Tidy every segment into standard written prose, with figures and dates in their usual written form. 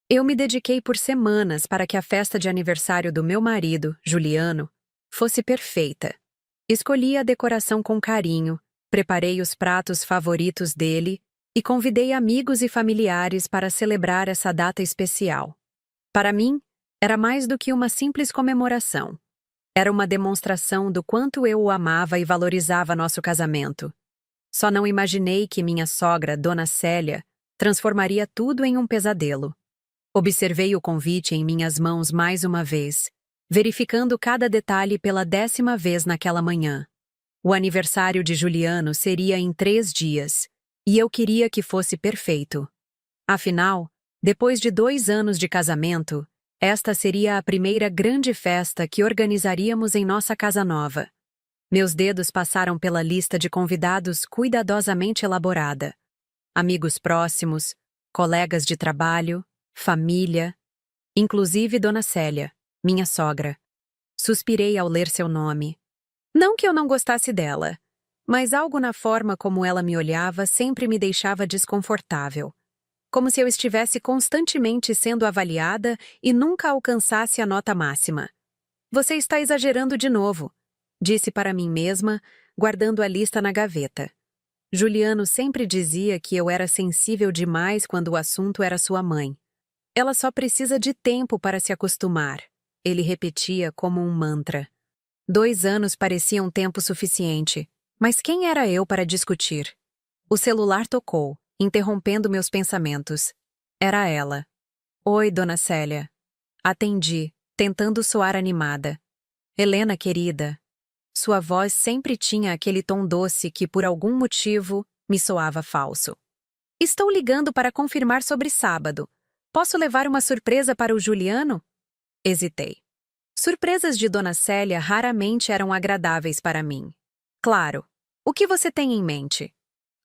Eu me dediquei por semanas para que a festa de aniversário do meu marido, Juliano, fosse perfeita. Escolhi a decoração com carinho, preparei os pratos favoritos dele e convidei amigos e familiares para celebrar essa data especial. Para mim, era mais do que uma simples comemoração. Era uma demonstração do quanto eu o amava e valorizava nosso casamento. Só não imaginei que minha sogra, Dona Célia, transformaria tudo em um pesadelo. Observei o convite em minhas mãos mais uma vez, verificando cada detalhe pela 10ª vez naquela manhã. O aniversário de Juliano seria em 3 dias, e eu queria que fosse perfeito. Afinal, depois de 2 anos de casamento, esta seria a primeira grande festa que organizaríamos em nossa casa nova. Meus dedos passaram pela lista de convidados cuidadosamente elaborada. Amigos próximos, colegas de trabalho, família, inclusive Dona Célia, minha sogra. Suspirei ao ler seu nome. Não que eu não gostasse dela, mas algo na forma como ela me olhava sempre me deixava desconfortável. Como se eu estivesse constantemente sendo avaliada e nunca alcançasse a nota máxima. Você está exagerando de novo, disse para mim mesma, guardando a lista na gaveta. Juliano sempre dizia que eu era sensível demais quando o assunto era sua mãe. Ela só precisa de tempo para se acostumar, ele repetia como um mantra. 2 anos pareciam tempo suficiente, mas quem era eu para discutir? O celular tocou, interrompendo meus pensamentos. Era ela. Oi, Dona Célia. Atendi, tentando soar animada. Helena, querida. Sua voz sempre tinha aquele tom doce que, por algum motivo, me soava falso. Estou ligando para confirmar sobre sábado. Posso levar uma surpresa para o Juliano? Hesitei. Surpresas de Dona Célia raramente eram agradáveis para mim. Claro. O que você tem em mente?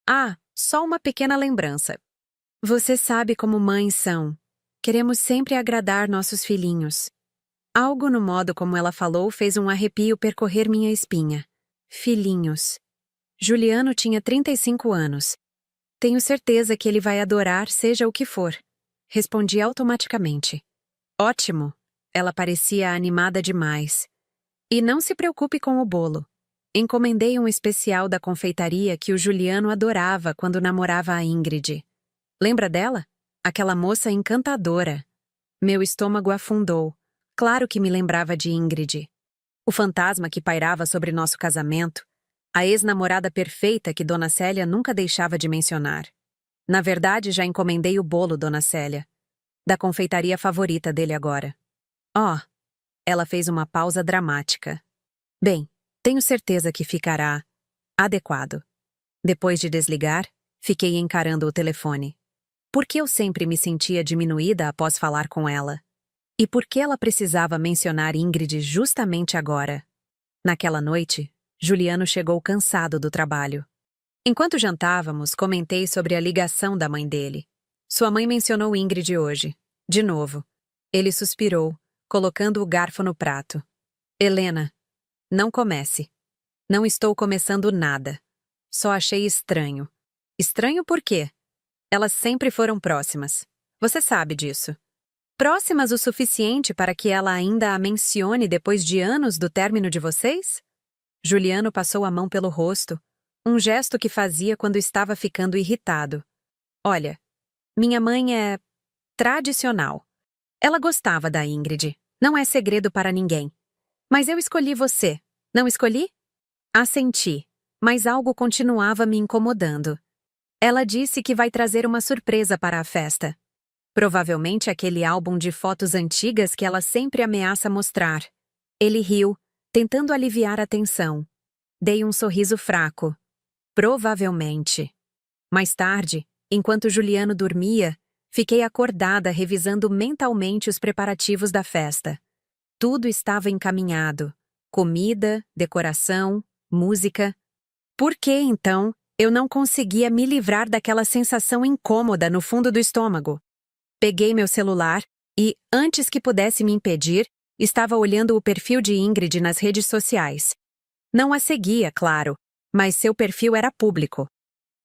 Ah, só uma pequena lembrança. Você sabe como mães são. Queremos sempre agradar nossos filhinhos. Algo no modo como ela falou fez um arrepio percorrer minha espinha. Filhinhos. Juliano tinha 35 anos. Tenho certeza que ele vai adorar seja o que for. Respondi automaticamente. Ótimo. Ela parecia animada demais. E não se preocupe com o bolo. Encomendei um especial da confeitaria que o Juliano adorava quando namorava a Ingrid. Lembra dela? Aquela moça encantadora. Meu estômago afundou. Claro que me lembrava de Ingrid. O fantasma que pairava sobre nosso casamento. A ex-namorada perfeita que Dona Célia nunca deixava de mencionar. Na verdade, já encomendei o bolo, Dona Célia. Da confeitaria favorita dele agora. Oh, ela fez uma pausa dramática. Bem, tenho certeza que ficará adequado. Depois de desligar, fiquei encarando o telefone. Por que eu sempre me sentia diminuída após falar com ela? E por que ela precisava mencionar Ingrid justamente agora? Naquela noite, Juliano chegou cansado do trabalho. Enquanto jantávamos, comentei sobre a ligação da mãe dele. Sua mãe mencionou Ingrid hoje. De novo. Ele suspirou, colocando o garfo no prato. Helena, não comece. Não estou começando nada. Só achei estranho. Estranho por quê? Elas sempre foram próximas. Você sabe disso. Próximas o suficiente para que ela ainda a mencione depois de anos do término de vocês? Juliano passou a mão pelo rosto, um gesto que fazia quando estava ficando irritado. Olha, minha mãe é tradicional. Ela gostava da Ingrid, não é segredo para ninguém. Mas eu escolhi você, não escolhi? Assenti, mas algo continuava me incomodando. Ela disse que vai trazer uma surpresa para a festa. Provavelmente aquele álbum de fotos antigas que ela sempre ameaça mostrar. Ele riu, tentando aliviar a tensão. Dei um sorriso fraco. Provavelmente. Mais tarde, enquanto Juliano dormia, fiquei acordada revisando mentalmente os preparativos da festa. Tudo estava encaminhado. Comida, decoração, música. Por que, então, eu não conseguia me livrar daquela sensação incômoda no fundo do estômago? Peguei meu celular e, antes que pudesse me impedir, estava olhando o perfil de Ingrid nas redes sociais. Não a seguia, claro, mas seu perfil era público.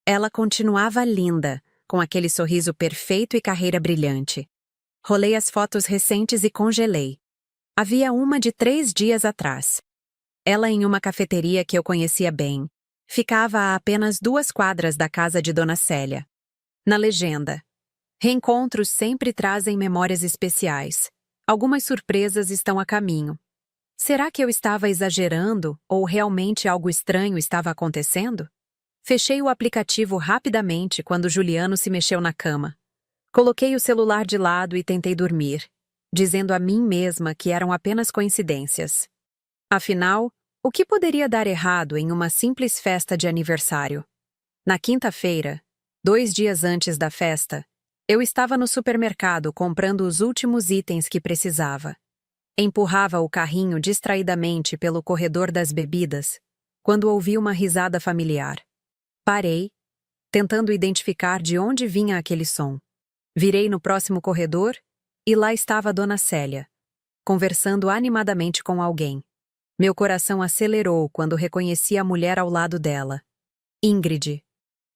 Ela continuava linda, com aquele sorriso perfeito e carreira brilhante. Rolei as fotos recentes e congelei. Havia uma de 3 dias atrás. Ela em uma cafeteria que eu conhecia bem. Ficava a apenas 2 quadras da casa de Dona Célia. Na legenda: reencontros sempre trazem memórias especiais. Algumas surpresas estão a caminho. Será que eu estava exagerando ou realmente algo estranho estava acontecendo? Fechei o aplicativo rapidamente quando Juliano se mexeu na cama. Coloquei o celular de lado e tentei dormir, dizendo a mim mesma que eram apenas coincidências. Afinal, o que poderia dar errado em uma simples festa de aniversário? Na quinta-feira, 2 dias antes da festa, eu estava no supermercado comprando os últimos itens que precisava. Empurrava o carrinho distraidamente pelo corredor das bebidas, quando ouvi uma risada familiar. Parei, tentando identificar de onde vinha aquele som. Virei no próximo corredor e lá estava Dona Célia, conversando animadamente com alguém. Meu coração acelerou quando reconheci a mulher ao lado dela. Ingrid.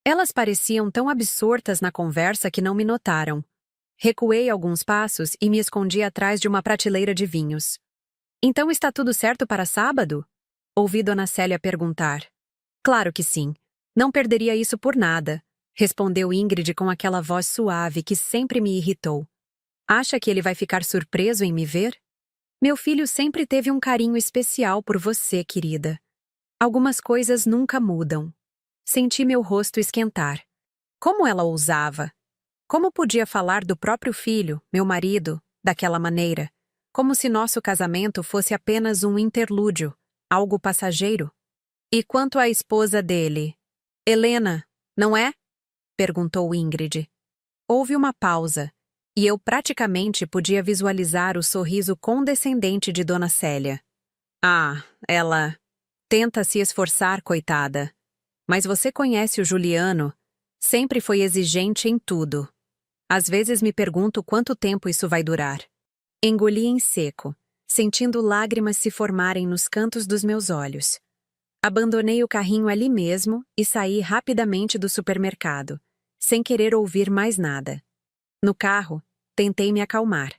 Elas pareciam tão absortas na conversa que não me notaram. Recuei alguns passos e me escondi atrás de uma prateleira de vinhos. Então está tudo certo para sábado? Ouvi Dona Célia perguntar. Claro que sim. Não perderia isso por nada, respondeu Ingrid com aquela voz suave que sempre me irritou. Acha que ele vai ficar surpreso em me ver? Meu filho sempre teve um carinho especial por você, querida. Algumas coisas nunca mudam. Senti meu rosto esquentar. Como ela ousava? Como podia falar do próprio filho, meu marido, daquela maneira? Como se nosso casamento fosse apenas um interlúdio, algo passageiro? E quanto à esposa dele? Helena, não é? Perguntou Ingrid. Houve uma pausa, e eu praticamente podia visualizar o sorriso condescendente de Dona Célia. Ah, ela tenta se esforçar, coitada. Mas você conhece o Juliano. Sempre foi exigente em tudo. Às vezes me pergunto quanto tempo isso vai durar. Engoli em seco, sentindo lágrimas se formarem nos cantos dos meus olhos. Abandonei o carrinho ali mesmo e saí rapidamente do supermercado, sem querer ouvir mais nada. No carro, tentei me acalmar.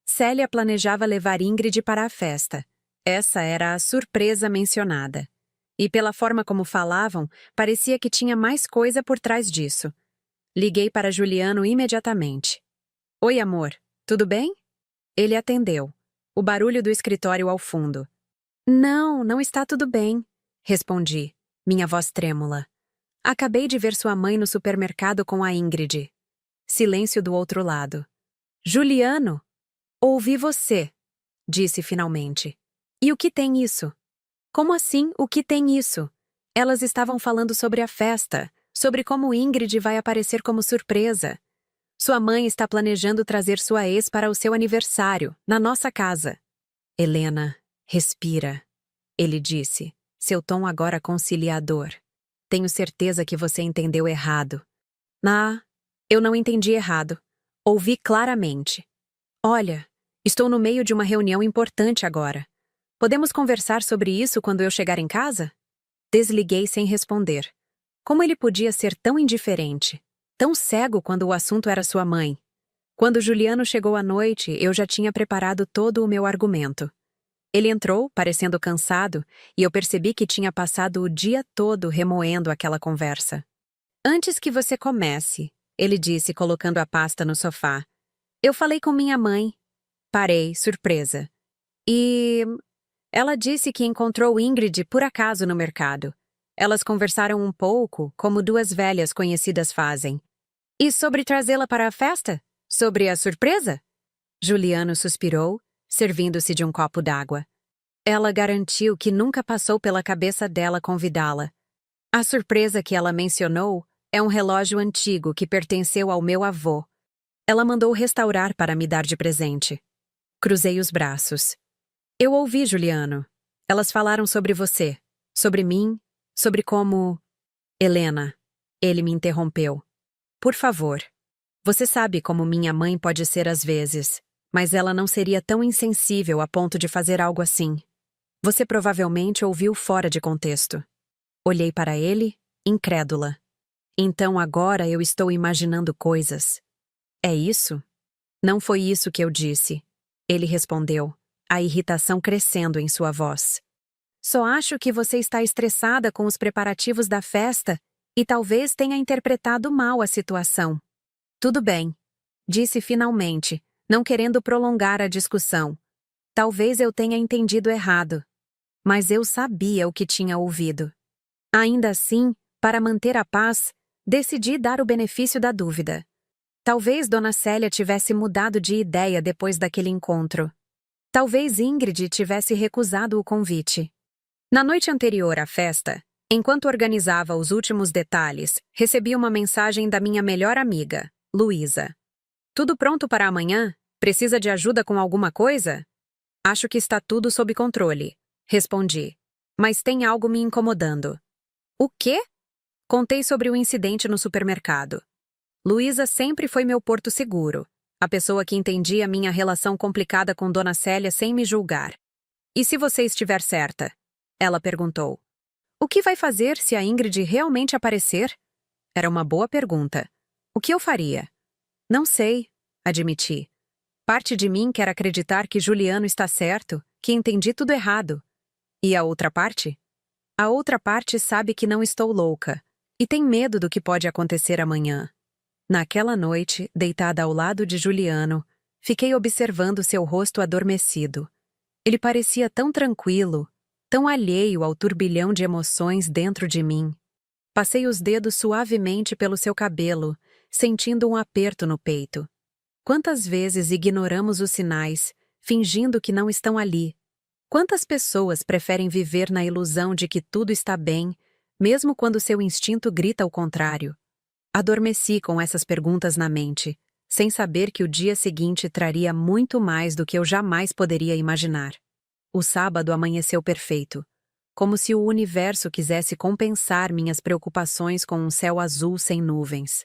Célia planejava levar Ingrid para a festa. Essa era a surpresa mencionada. E pela forma como falavam, parecia que tinha mais coisa por trás disso. Liguei para Juliano imediatamente. Oi, amor, tudo bem? Ele atendeu. O barulho do escritório ao fundo. Não, não está tudo bem. Respondi, minha voz trêmula. Acabei de ver sua mãe no supermercado com a Ingrid. Silêncio do outro lado. Juliano, ouvi você, disse finalmente. E o que tem isso? Como assim, o que tem isso? Elas estavam falando sobre a festa, sobre como Ingrid vai aparecer como surpresa. Sua mãe está planejando trazer sua ex para o seu aniversário, na nossa casa. Helena, respira, ele disse, seu tom agora conciliador. Tenho certeza que você entendeu errado. Ah, eu não entendi errado. Ouvi claramente. Olha, estou no meio de uma reunião importante agora. Podemos conversar sobre isso quando eu chegar em casa? Desliguei sem responder. Como ele podia ser tão indiferente, tão cego quando o assunto era sua mãe? Quando Juliano chegou à noite, eu já tinha preparado todo o meu argumento. Ele entrou, parecendo cansado, e eu percebi que tinha passado o dia todo remoendo aquela conversa. Antes que você comece, ele disse, colocando a pasta no sofá. Eu falei com minha mãe. Parei, surpresa. E ela disse que encontrou Ingrid por acaso no mercado. Elas conversaram um pouco, como duas velhas conhecidas fazem. E sobre trazê-la para a festa? Sobre a surpresa? Juliano suspirou, servindo-se de um copo d'água. Ela garantiu que nunca passou pela cabeça dela convidá-la. A surpresa que ela mencionou é um relógio antigo que pertenceu ao meu avô. Ela mandou restaurar para me dar de presente. Cruzei os braços. Eu ouvi, Juliano. Elas falaram sobre você, sobre mim, sobre como... Helena, ele me interrompeu. Por favor. Você sabe como minha mãe pode ser às vezes, mas ela não seria tão insensível a ponto de fazer algo assim. Você provavelmente ouviu fora de contexto. Olhei para ele, incrédula. Então agora eu estou imaginando coisas. É isso? Não foi isso que eu disse. Ele respondeu, a irritação crescendo em sua voz. Só acho que você está estressada com os preparativos da festa e talvez tenha interpretado mal a situação. Tudo bem, disse finalmente, não querendo prolongar a discussão. Talvez eu tenha entendido errado. Mas eu sabia o que tinha ouvido. Ainda assim, para manter a paz, decidi dar o benefício da dúvida. Talvez Dona Célia tivesse mudado de ideia depois daquele encontro. Talvez Ingrid tivesse recusado o convite. Na noite anterior à festa, enquanto organizava os últimos detalhes, recebi uma mensagem da minha melhor amiga, Luísa. Tudo pronto para amanhã? Precisa de ajuda com alguma coisa? Acho que está tudo sob controle, respondi. Mas tem algo me incomodando. O quê? Contei sobre o incidente no supermercado. Luísa sempre foi meu porto seguro, a pessoa que entendia minha relação complicada com Dona Célia sem me julgar. E se você estiver certa? Ela perguntou. O que vai fazer se a Ingrid realmente aparecer? Era uma boa pergunta. O que eu faria? Não sei, admiti. Parte de mim quer acreditar que Juliano está certo, que entendi tudo errado. E a outra parte? A outra parte sabe que não estou louca e tem medo do que pode acontecer amanhã. Naquela noite, deitada ao lado de Juliano, fiquei observando seu rosto adormecido. Ele parecia tão tranquilo, tão alheio ao turbilhão de emoções dentro de mim. Passei os dedos suavemente pelo seu cabelo, sentindo um aperto no peito. Quantas vezes ignoramos os sinais, fingindo que não estão ali? Quantas pessoas preferem viver na ilusão de que tudo está bem, mesmo quando seu instinto grita o contrário? Adormeci com essas perguntas na mente, sem saber que o dia seguinte traria muito mais do que eu jamais poderia imaginar. O sábado amanheceu perfeito, como se o universo quisesse compensar minhas preocupações com um céu azul sem nuvens.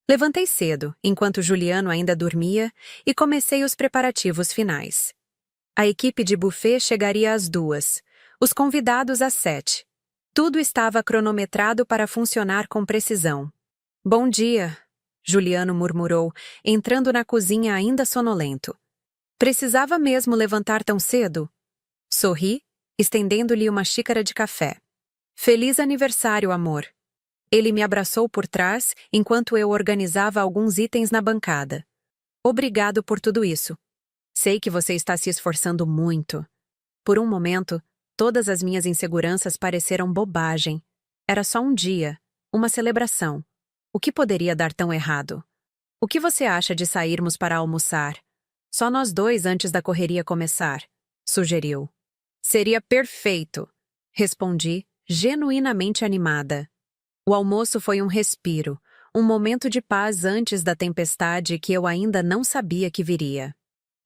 Levantei cedo, enquanto Juliano ainda dormia, e comecei os preparativos finais. A equipe de buffet chegaria às 2, os convidados às 7. Tudo estava cronometrado para funcionar com precisão. Bom dia, Juliano murmurou, entrando na cozinha ainda sonolento. Precisava mesmo levantar tão cedo? Sorri, estendendo-lhe uma xícara de café. Feliz aniversário, amor. Ele me abraçou por trás enquanto eu organizava alguns itens na bancada. Obrigado por tudo isso. Sei que você está se esforçando muito. Por um momento, todas as minhas inseguranças pareceram bobagem. Era só um dia, uma celebração. O que poderia dar tão errado? O que você acha de sairmos para almoçar? Só nós dois antes da correria começar, sugeriu. Seria perfeito, respondi, genuinamente animada. O almoço foi um respiro, um momento de paz antes da tempestade que eu ainda não sabia que viria.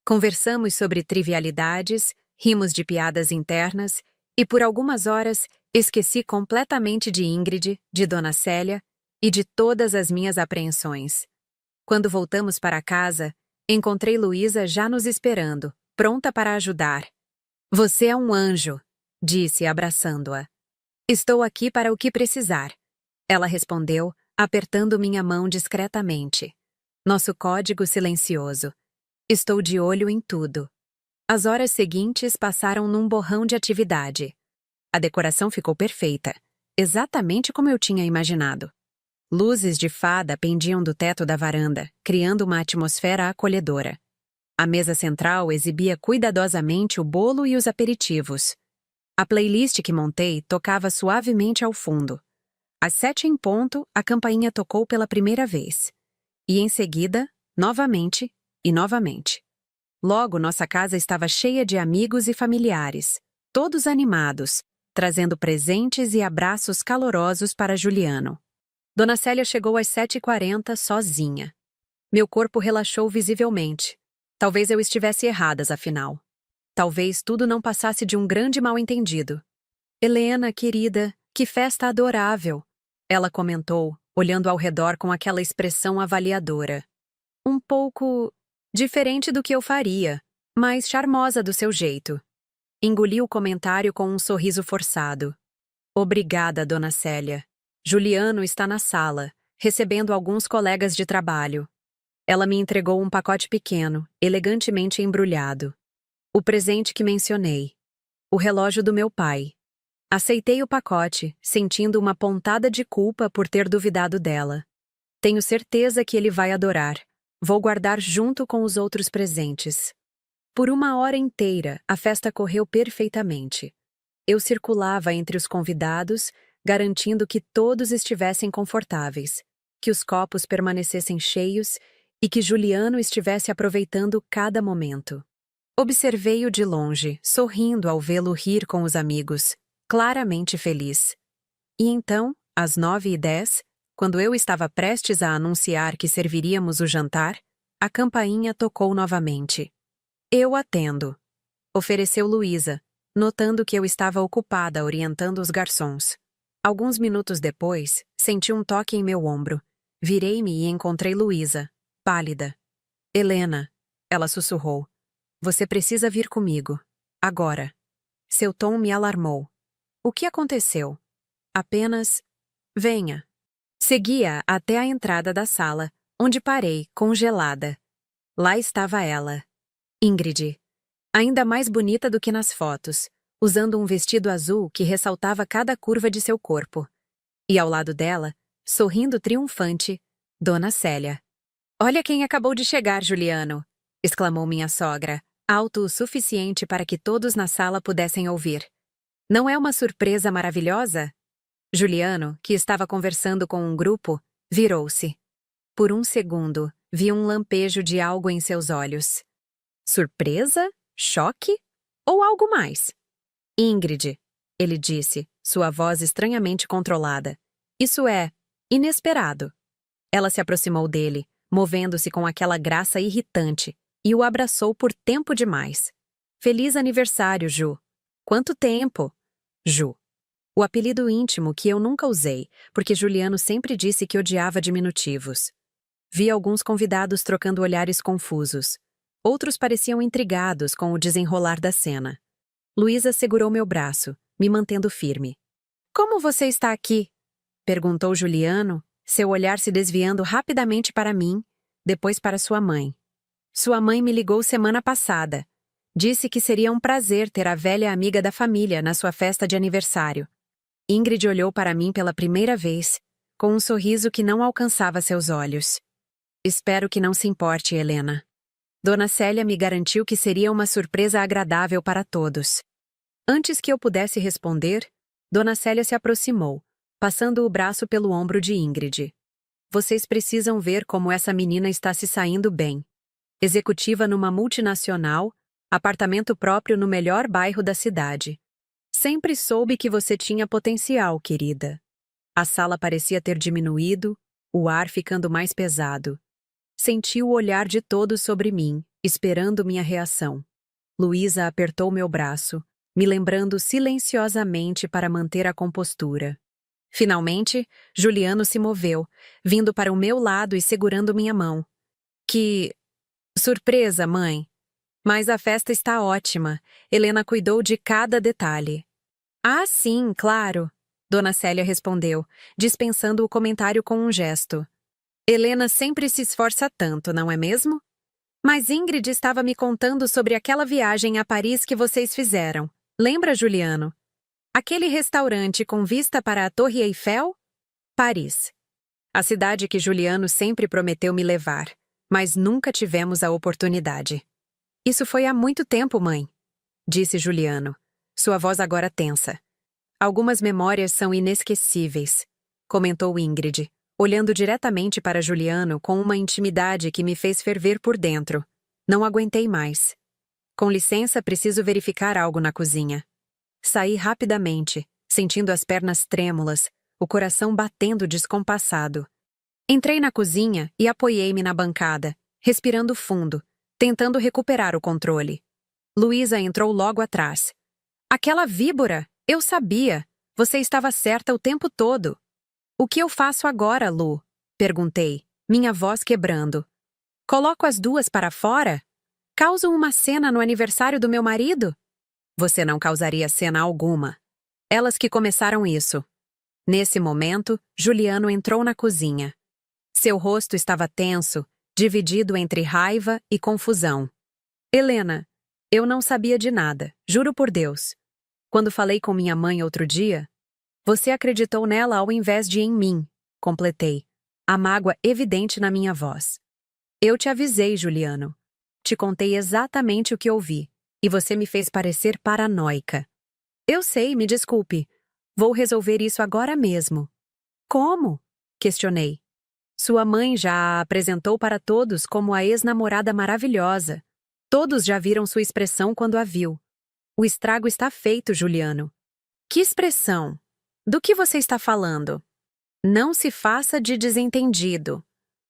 Conversamos sobre trivialidades, rimos de piadas internas e por algumas horas esqueci completamente de Ingrid, de Dona Célia e de todas as minhas apreensões. Quando voltamos para casa, encontrei Luísa já nos esperando, pronta para ajudar. Você é um anjo, disse abraçando-a. Estou aqui para o que precisar. Ela respondeu, apertando minha mão discretamente. Nosso código silencioso. Estou de olho em tudo. As horas seguintes passaram num borrão de atividade. A decoração ficou perfeita, exatamente como eu tinha imaginado. Luzes de fada pendiam do teto da varanda, criando uma atmosfera acolhedora. A mesa central exibia cuidadosamente o bolo e os aperitivos. A playlist que montei tocava suavemente ao fundo. Às 7 em ponto, a campainha tocou pela primeira vez. E em seguida, novamente e novamente. Logo, nossa casa estava cheia de amigos e familiares, todos animados, trazendo presentes e abraços calorosos para Juliano. Dona Célia chegou às 7h40 sozinha. Meu corpo relaxou visivelmente. Talvez eu estivesse errada, afinal. Talvez tudo não passasse de um grande mal-entendido. Helena, querida, que festa adorável! Ela comentou, olhando ao redor com aquela expressão avaliadora. Um pouco diferente do que eu faria, mas charmosa do seu jeito. Engoli o comentário com um sorriso forçado. Obrigada, Dona Célia. Juliano está na sala, recebendo alguns colegas de trabalho. Ela me entregou um pacote pequeno, elegantemente embrulhado. O presente que mencionei. O relógio do meu pai. Aceitei o pacote, sentindo uma pontada de culpa por ter duvidado dela. Tenho certeza que ele vai adorar. Vou guardar junto com os outros presentes. Por 1 hora inteira, a festa correu perfeitamente. Eu circulava entre os convidados, garantindo que todos estivessem confortáveis, que os copos permanecessem cheios e que Juliano estivesse aproveitando cada momento. Observei-o de longe, sorrindo ao vê-lo rir com os amigos, claramente feliz. E então, às 9h10, quando eu estava prestes a anunciar que serviríamos o jantar, a campainha tocou novamente. Eu atendo. Ofereceu Luísa, notando que eu estava ocupada orientando os garçons. Alguns minutos depois, senti um toque em meu ombro. Virei-me e encontrei Luísa, pálida. Helena, ela sussurrou. Você precisa vir comigo. Agora. Seu tom me alarmou. O que aconteceu? Apenas... Venha. Segui-a até a entrada da sala, onde parei, congelada. Lá estava ela. Ingrid. Ainda mais bonita do que nas fotos, usando um vestido azul que ressaltava cada curva de seu corpo. E ao lado dela, sorrindo triunfante, Dona Célia. Olha quem acabou de chegar, Juliano! Exclamou minha sogra, alto o suficiente para que todos na sala pudessem ouvir. Não é uma surpresa maravilhosa? Juliano, que estava conversando com um grupo, virou-se. Por um segundo, vi um lampejo de algo em seus olhos. Surpresa? Choque? Ou algo mais? Ingrid, ele disse, sua voz estranhamente controlada. Isso é inesperado. Ela se aproximou dele, movendo-se com aquela graça irritante, e o abraçou por tempo demais. Feliz aniversário, Ju. Quanto tempo? Ju. O apelido íntimo que eu nunca usei, porque Juliano sempre disse que odiava diminutivos. Vi alguns convidados trocando olhares confusos. Outros pareciam intrigados com o desenrolar da cena. Luísa segurou meu braço, me mantendo firme. Como você está aqui? Perguntou Juliano, seu olhar se desviando rapidamente para mim, depois para sua mãe. Sua mãe me ligou semana passada. Disse que seria um prazer ter a velha amiga da família na sua festa de aniversário. Ingrid olhou para mim pela primeira vez, com um sorriso que não alcançava seus olhos. Espero que não se importe, Helena. Dona Célia me garantiu que seria uma surpresa agradável para todos. Antes que eu pudesse responder, Dona Célia se aproximou, passando o braço pelo ombro de Ingrid. Vocês precisam ver como essa menina está se saindo bem. Executiva numa multinacional, apartamento próprio no melhor bairro da cidade. Sempre soube que você tinha potencial, querida. A sala parecia ter diminuído, o ar ficando mais pesado. Senti o olhar de todos sobre mim, esperando minha reação. Luísa apertou meu braço, me lembrando silenciosamente para manter a compostura. Finalmente, Juliano se moveu, vindo para o meu lado e segurando minha mão. Que... surpresa, mãe! Mas a festa está ótima. Helena cuidou de cada detalhe. Ah, sim, claro, Dona Célia respondeu, dispensando o comentário com um gesto. Helena sempre se esforça tanto, não é mesmo? Mas Ingrid estava me contando sobre aquela viagem a Paris que vocês fizeram. Lembra, Juliano? Aquele restaurante com vista para a Torre Eiffel? Paris. A cidade que Juliano sempre prometeu me levar, mas nunca tivemos a oportunidade. Isso foi há muito tempo, mãe, disse Juliano, sua voz agora tensa. Algumas memórias são inesquecíveis, comentou Ingrid, olhando diretamente para Juliano com uma intimidade que me fez ferver por dentro. Não aguentei mais. Com licença, preciso verificar algo na cozinha. Saí rapidamente, sentindo as pernas trêmulas, o coração batendo descompassado. Entrei na cozinha e apoiei-me na bancada, respirando fundo, tentando recuperar o controle. Luísa entrou logo atrás. Aquela víbora! Eu sabia! Você estava certa o tempo todo. O que eu faço agora, Lu? Perguntei, minha voz quebrando. Coloco as duas para fora? Causo uma cena no aniversário do meu marido? Você não causaria cena alguma. Elas que começaram isso. Nesse momento, Juliano entrou na cozinha. Seu rosto estava tenso dividido entre raiva e confusão. Helena, eu não sabia de nada, juro por Deus. Quando falei com minha mãe outro dia, você acreditou nela ao invés de em mim, completei, a mágoa evidente na minha voz. Eu te avisei, Juliano. Te contei exatamente o que ouvi, e você me fez parecer paranoica. Eu sei, me desculpe. Vou resolver isso agora mesmo. Como? Questionei. Sua mãe já a apresentou para todos como a ex-namorada maravilhosa. Todos já viram sua expressão quando a viu. O estrago está feito, Juliano. Que expressão? Do que você está falando? Não se faça de desentendido.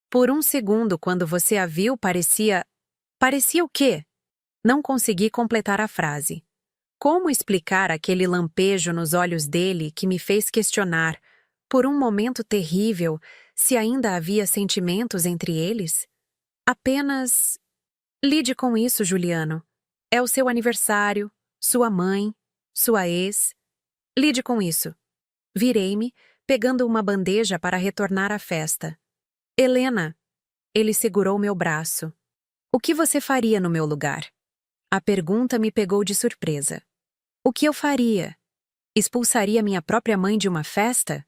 Por um segundo, quando você a viu, parecia... Parecia o quê? Não consegui completar a frase. Como explicar aquele lampejo nos olhos dele que me fez questionar, por um momento terrível, se ainda havia sentimentos entre eles? Apenas... Lide com isso, Juliano. É o seu aniversário, sua mãe, sua ex. Lide com isso. Virei-me, pegando uma bandeja para retornar à festa. Helena, ele segurou meu braço. O que você faria no meu lugar? A pergunta me pegou de surpresa. O que eu faria? Expulsaria minha própria mãe de uma festa?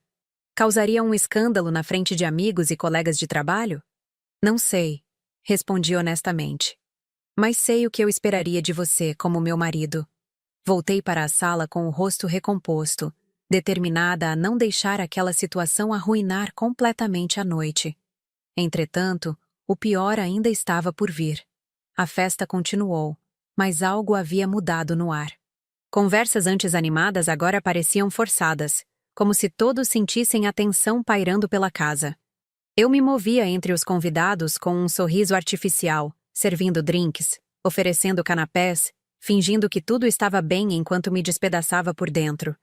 Causaria um escândalo na frente de amigos e colegas de trabalho? Não sei, respondi honestamente. Mas sei o que eu esperaria de você como meu marido. Voltei para a sala com o rosto recomposto, determinada a não deixar aquela situação arruinar completamente a noite. Entretanto, o pior ainda estava por vir. A festa continuou, mas algo havia mudado no ar. Conversas antes animadas agora pareciam forçadas, como se todos sentissem a tensão pairando pela casa. Eu me movia entre os convidados com um sorriso artificial, servindo drinks, oferecendo canapés, fingindo que tudo estava bem enquanto me despedaçava por dentro.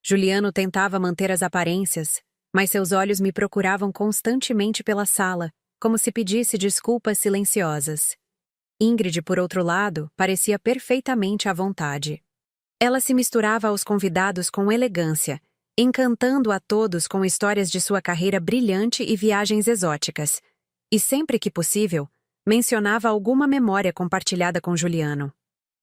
Juliano tentava manter as aparências, mas seus olhos me procuravam constantemente pela sala, como se pedisse desculpas silenciosas. Ingrid, por outro lado, parecia perfeitamente à vontade. Ela se misturava aos convidados com elegância, encantando a todos com histórias de sua carreira brilhante e viagens exóticas. E sempre que possível, mencionava alguma memória compartilhada com Juliano.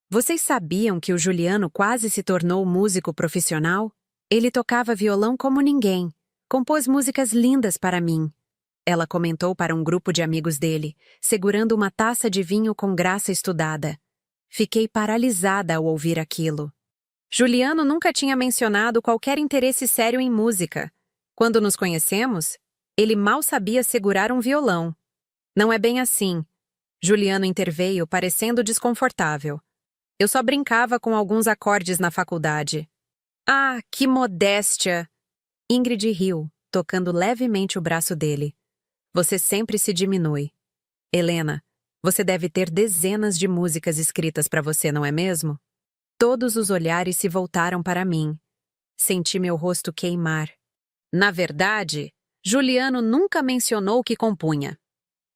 Vocês sabiam que o Juliano quase se tornou músico profissional? Ele tocava violão como ninguém. Compôs músicas lindas para mim. Ela comentou para um grupo de amigos dele, segurando uma taça de vinho com graça estudada. Fiquei paralisada ao ouvir aquilo. Juliano nunca tinha mencionado qualquer interesse sério em música. Quando nos conhecemos, ele mal sabia segurar um violão. Não é bem assim. Juliano interveio, parecendo desconfortável. Eu só brincava com alguns acordes na faculdade. Ah, que modéstia! Ingrid riu, tocando levemente o braço dele. Você sempre se diminui. Helena, você deve ter dezenas de músicas escritas para você, não é mesmo? Todos os olhares se voltaram para mim. Senti meu rosto queimar. Na verdade, Juliano nunca mencionou que compunha.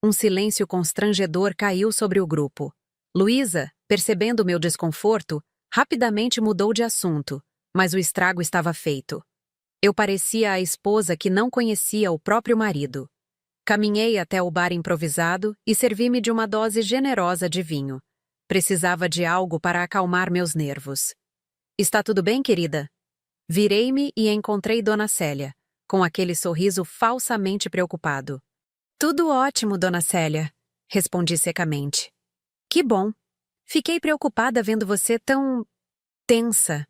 Um silêncio constrangedor caiu sobre o grupo. Luísa, percebendo meu desconforto, rapidamente mudou de assunto, mas o estrago estava feito. Eu parecia a esposa que não conhecia o próprio marido. Caminhei até o bar improvisado e servi-me de uma dose generosa de vinho. Precisava de algo para acalmar meus nervos. Está tudo bem, querida? Virei-me e encontrei Dona Célia, com aquele sorriso falsamente preocupado. Tudo ótimo, Dona Célia, respondi secamente. Que bom. Fiquei preocupada vendo você tão... tensa.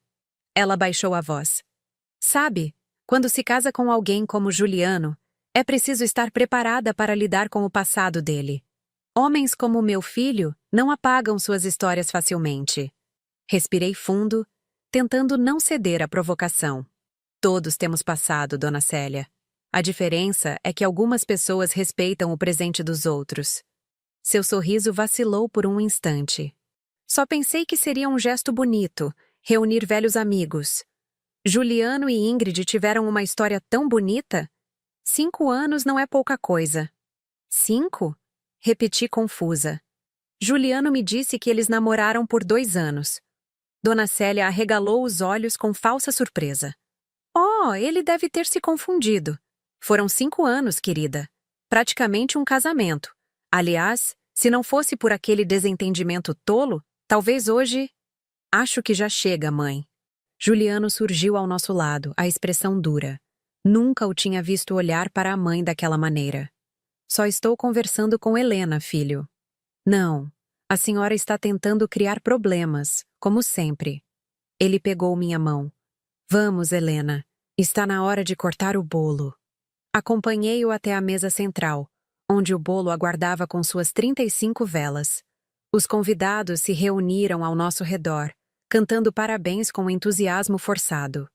Ela baixou a voz. Sabe, quando se casa com alguém como Juliano, é preciso estar preparada para lidar com o passado dele. Homens como meu filho não apagam suas histórias facilmente. Respirei fundo, tentando não ceder à provocação. Todos temos passado, Dona Célia. A diferença é que algumas pessoas respeitam o presente dos outros. Seu sorriso vacilou por um instante. Só pensei que seria um gesto bonito, reunir velhos amigos. Juliano e Ingrid tiveram uma história tão bonita? 5 anos não é pouca coisa. 5? Repeti confusa. Juliano me disse que eles namoraram por 2 anos. Dona Célia arregalou os olhos com falsa surpresa. Oh, ele deve ter se confundido. Foram 5 anos, querida. Praticamente um casamento. Aliás, se não fosse por aquele desentendimento tolo, talvez hoje... Acho que já chega, mãe. Juliano surgiu ao nosso lado, a expressão dura. Nunca o tinha visto olhar para a mãe daquela maneira. Só estou conversando com Helena, filho. Não, a senhora está tentando criar problemas, como sempre. Ele pegou minha mão. Vamos, Helena. Está na hora de cortar o bolo. Acompanhei-o até a mesa central, onde o bolo aguardava com suas 35 velas. Os convidados se reuniram ao nosso redor, cantando parabéns com entusiasmo forçado.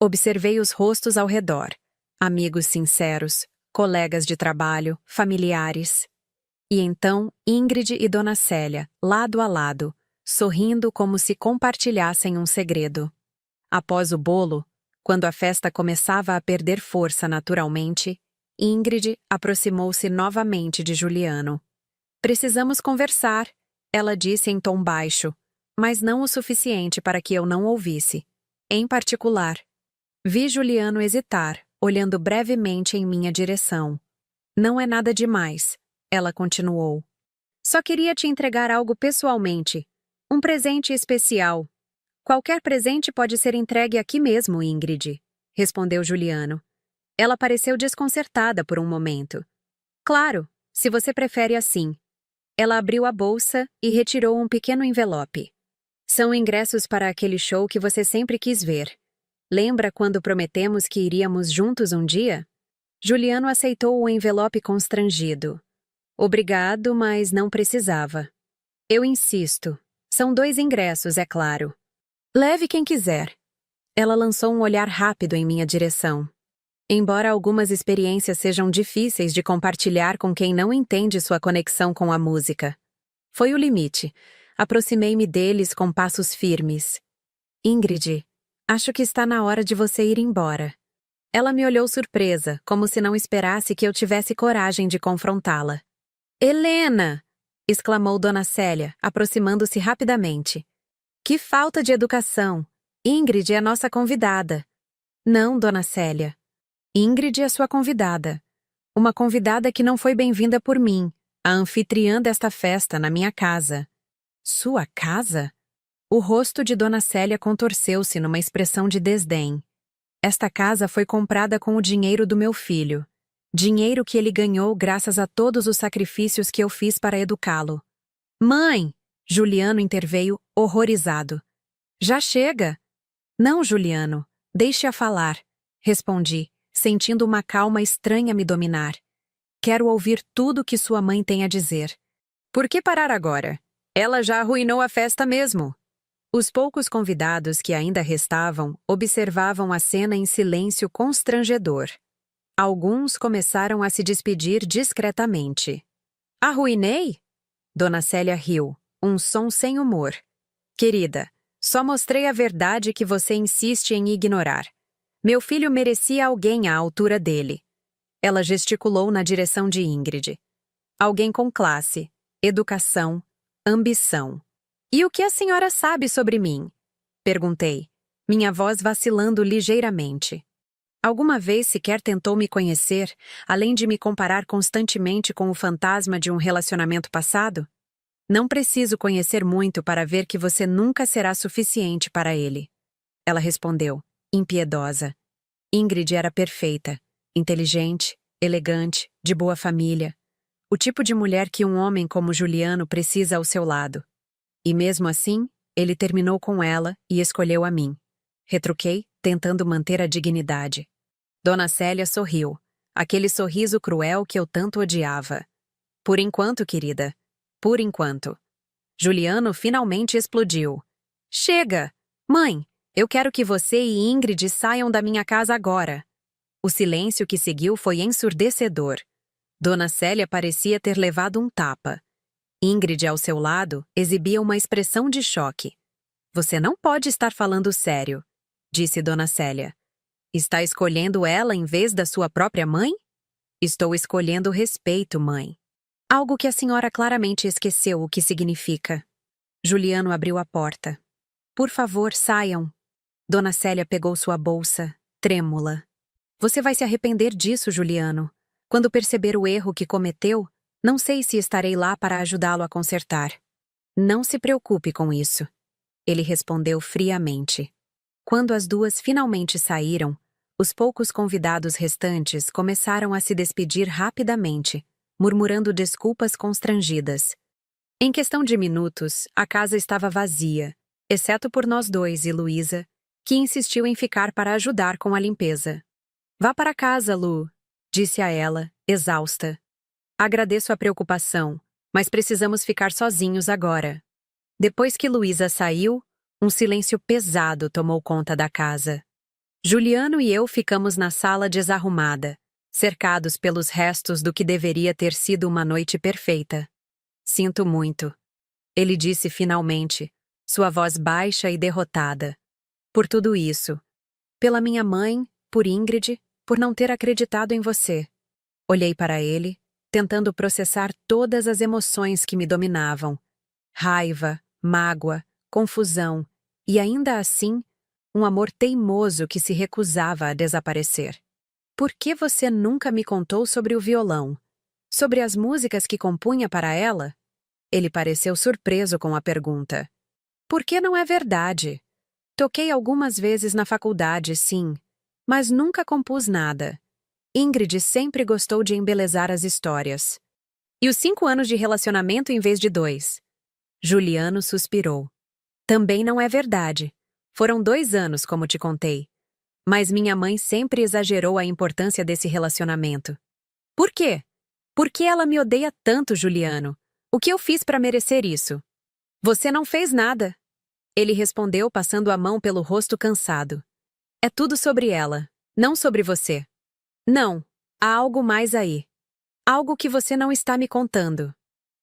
Observei os rostos ao redor, amigos sinceros, colegas de trabalho, familiares. E então Ingrid e Dona Célia, lado a lado, sorrindo como se compartilhassem um segredo. Após o bolo, quando a festa começava a perder força naturalmente, Ingrid aproximou-se novamente de Juliano. Precisamos conversar, ela disse em tom baixo, mas não o suficiente para que eu não ouvisse. Em particular, vi Juliano hesitar, olhando brevemente em minha direção. Não é nada demais, ela continuou. Só queria te entregar algo pessoalmente. Um presente especial. Qualquer presente pode ser entregue aqui mesmo, Ingrid, respondeu Juliano. Ela pareceu desconcertada por um momento. Claro, se você prefere assim. Ela abriu a bolsa e retirou um pequeno envelope. São ingressos para aquele show que você sempre quis ver. Lembra quando prometemos que iríamos juntos um dia? Juliano aceitou o envelope constrangido. Obrigado, mas não precisava. Eu insisto. São 2 ingressos, é claro. Leve quem quiser. Ela lançou um olhar rápido em minha direção. Embora algumas experiências sejam difíceis de compartilhar com quem não entende sua conexão com a música. Foi o limite. Aproximei-me deles com passos firmes. Ingrid, acho que está na hora de você ir embora. Ela me olhou surpresa, como se não esperasse que eu tivesse coragem de confrontá-la. Helena! Exclamou Dona Célia, aproximando-se rapidamente. Que falta de educação! Ingrid é nossa convidada. Não, Dona Célia. Ingrid é sua convidada. Uma convidada que não foi bem-vinda por mim, a anfitriã desta festa na minha casa. Sua casa? O rosto de Dona Célia contorceu-se numa expressão de desdém. Esta casa foi comprada com o dinheiro do meu filho. Dinheiro que ele ganhou graças a todos os sacrifícios que eu fiz para educá-lo. Mãe! Juliano interveio, horrorizado. Já chega! Não, Juliano, deixe-a falar, respondi, sentindo uma calma estranha me dominar. Quero ouvir tudo o que sua mãe tem a dizer. Por que parar agora? Ela já arruinou a festa mesmo. Os poucos convidados que ainda restavam observavam a cena em silêncio constrangedor. Alguns começaram a se despedir discretamente. Arruinei? Dona Célia riu, um som sem humor. Querida, só mostrei a verdade que você insiste em ignorar. Meu filho merecia alguém à altura dele. Ela gesticulou na direção de Ingrid. Alguém com classe, educação, ambição. E o que a senhora sabe sobre mim? Perguntei, minha voz vacilando ligeiramente. Alguma vez sequer tentou me conhecer, além de me comparar constantemente com o fantasma de um relacionamento passado? Não preciso conhecer muito para ver que você nunca será suficiente para ele. Ela respondeu, impiedosa. Ingrid era perfeita, inteligente, elegante, de boa família. O tipo de mulher que um homem como Juliano precisa ao seu lado. E mesmo assim, ele terminou com ela e escolheu a mim. Retruquei, tentando manter a dignidade. Dona Célia sorriu, aquele sorriso cruel que eu tanto odiava. Por enquanto, querida. Por enquanto. Juliano finalmente explodiu. Chega! Mãe, eu quero que você e Ingrid saiam da minha casa agora. O silêncio que seguiu foi ensurdecedor. Dona Célia parecia ter levado um tapa. Ingrid, ao seu lado, exibia uma expressão de choque. Você não pode estar falando sério, disse Dona Célia. Está escolhendo ela em vez da sua própria mãe? Estou escolhendo respeito, mãe. Algo que a senhora claramente esqueceu o que significa. Juliano abriu a porta. Por favor, saiam. Dona Célia pegou sua bolsa, trêmula. Você vai se arrepender disso, Juliano. Quando perceber o erro que cometeu, Não sei se estarei lá para ajudá-lo a consertar. Não se preocupe com isso. Ele respondeu friamente. Quando as duas finalmente saíram, os poucos convidados restantes começaram a se despedir rapidamente, murmurando desculpas constrangidas. Em questão de minutos, a casa estava vazia, exceto por nós dois e Luísa, que insistiu em ficar para ajudar com a limpeza. Vá para casa, Lu, disse a ela, exausta. Agradeço a preocupação, mas precisamos ficar sozinhos agora. Depois que Luísa saiu, um silêncio pesado tomou conta da casa. Juliano e eu ficamos na sala desarrumada, cercados pelos restos do que deveria ter sido uma noite perfeita. Sinto muito, ele disse finalmente, sua voz baixa e derrotada. Por tudo isso. Pela minha mãe, por Ingrid, por não ter acreditado em você. Olhei para ele, tentando processar todas as emoções que me dominavam. Raiva, mágoa, confusão e, ainda assim, um amor teimoso que se recusava a desaparecer. Por que você nunca me contou sobre o violão? Sobre as músicas que compunha para ela? Ele pareceu surpreso com a pergunta. Por que não é verdade? Toquei algumas vezes na faculdade, sim, mas nunca compus nada. Ingrid sempre gostou de embelezar as histórias. E os 5 anos de relacionamento em vez de 2? Juliano suspirou. Também não é verdade. Foram 2 anos, como te contei. Mas minha mãe sempre exagerou a importância desse relacionamento. Por quê? Por que ela me odeia tanto, Juliano? O que eu fiz para merecer isso? Você não fez nada. Ele respondeu passando a mão pelo rosto cansado. É tudo sobre ela, não sobre você. Não, há algo mais aí. Algo que você não está me contando.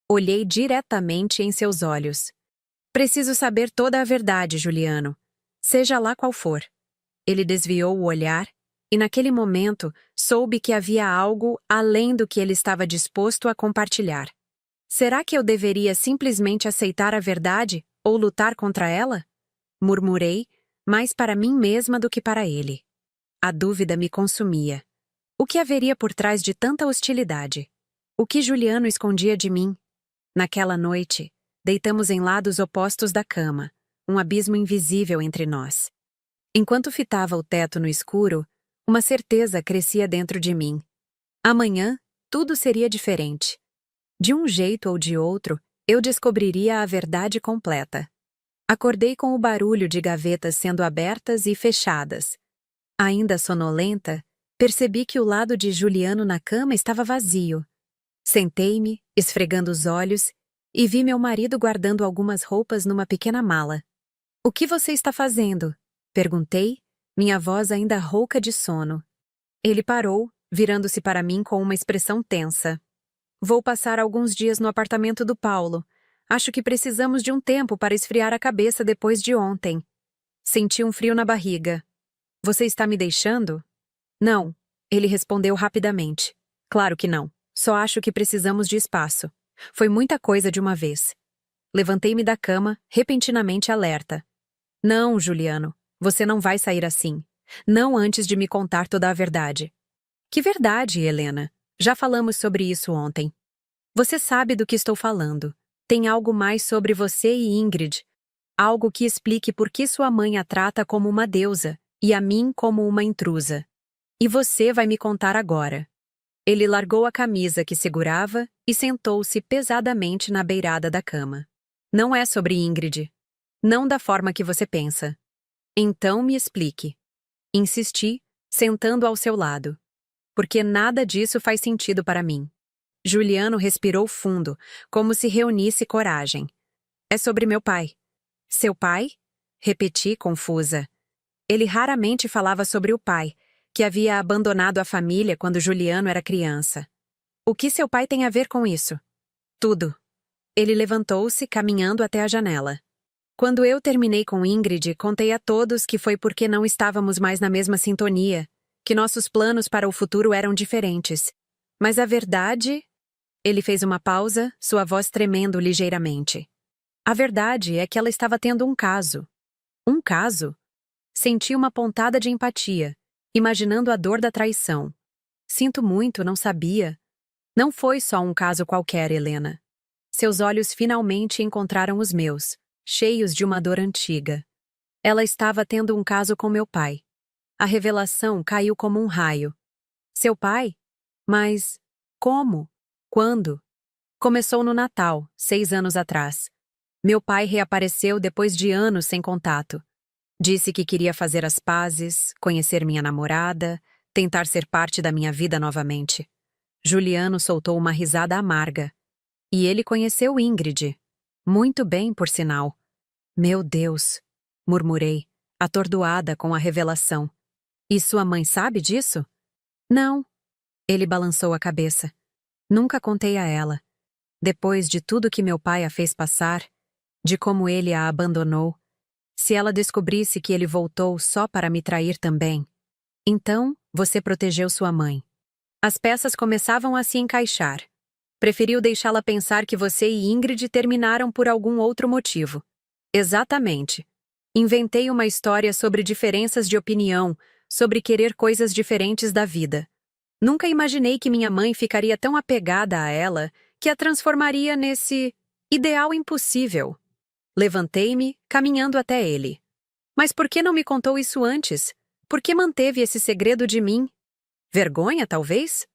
Olhei diretamente em seus olhos. Preciso saber toda a verdade, Juliano. Seja lá qual for. Ele desviou o olhar e, naquele momento, soube que havia algo além do que ele estava disposto a compartilhar. Será que eu deveria simplesmente aceitar a verdade ou lutar contra ela? Murmurei, mais para mim mesma do que para ele. A dúvida me consumia. O que haveria por trás de tanta hostilidade? O que Juliano escondia de mim? Naquela noite, deitamos em lados opostos da cama, um abismo invisível entre nós. Enquanto fitava o teto no escuro, uma certeza crescia dentro de mim. Amanhã, tudo seria diferente. De um jeito ou de outro, eu descobriria a verdade completa. Acordei com o barulho de gavetas sendo abertas e fechadas. Ainda sonolenta, percebi que o lado de Juliano na cama estava vazio. Sentei-me, esfregando os olhos, e vi meu marido guardando algumas roupas numa pequena mala. O que você está fazendo? Perguntei, minha voz ainda rouca de sono. Ele parou, virando-se para mim com uma expressão tensa. Vou passar alguns dias no apartamento do Paulo. Acho que precisamos de um tempo para esfriar a cabeça depois de ontem. Senti um frio na barriga. Você está me deixando? Não, ele respondeu rapidamente. Claro que não. Só acho que precisamos de espaço. Foi muita coisa de uma vez. Levantei-me da cama, repentinamente alerta. Não, Juliano, você não vai sair assim. Não antes de me contar toda a verdade. Que verdade, Helena? Já falamos sobre isso ontem. Você sabe do que estou falando. Tem algo mais sobre você e Ingrid. Algo que explique por que sua mãe a trata como uma deusa e a mim como uma intrusa. E você vai me contar agora. Ele largou a camisa que segurava e sentou-se pesadamente na beirada da cama. Não é sobre Ingrid. Não da forma que você pensa. Então me explique. Insisti, sentando ao seu lado. Porque nada disso faz sentido para mim. Juliano respirou fundo, como se reunisse coragem. É sobre meu pai. Seu pai? Repeti, confusa. Ele raramente falava sobre o pai, que havia abandonado a família quando Juliano era criança. O que seu pai tem a ver com isso? Tudo. Ele levantou-se, caminhando até a janela. Quando eu terminei com Ingrid, contei a todos que foi porque não estávamos mais na mesma sintonia, que nossos planos para o futuro eram diferentes. Mas a verdade... Ele fez uma pausa, sua voz tremendo ligeiramente. A verdade é que ela estava tendo um caso. Um caso? Senti uma pontada de empatia, imaginando a dor da traição. Sinto muito, não sabia. Não foi só um caso qualquer, Helena. Seus olhos finalmente encontraram os meus, cheios de uma dor antiga. Ela estava tendo um caso com meu pai. A revelação caiu como um raio. Seu pai? Mas como? Quando? Começou no Natal, 6 anos atrás. Meu pai reapareceu depois de anos sem contato. Disse que queria fazer as pazes, conhecer minha namorada, tentar ser parte da minha vida novamente. Juliano soltou uma risada amarga. E ele conheceu Ingrid. Muito bem, por sinal. Meu Deus, murmurei, atordoada com a revelação. E sua mãe sabe disso? Não. Ele balançou a cabeça. Nunca contei a ela. Depois de tudo que meu pai a fez passar, de como ele a abandonou, se ela descobrisse que ele voltou só para me trair também. Então, você protegeu sua mãe. As peças começavam a se encaixar. Preferiu deixá-la pensar que você e Ingrid terminaram por algum outro motivo. Exatamente. Inventei uma história sobre diferenças de opinião, sobre querer coisas diferentes da vida. Nunca imaginei que minha mãe ficaria tão apegada a ela que a transformaria nesse ideal impossível. Levantei-me, caminhando até ele. Mas por que não me contou isso antes? Por que manteve esse segredo de mim? Vergonha, talvez?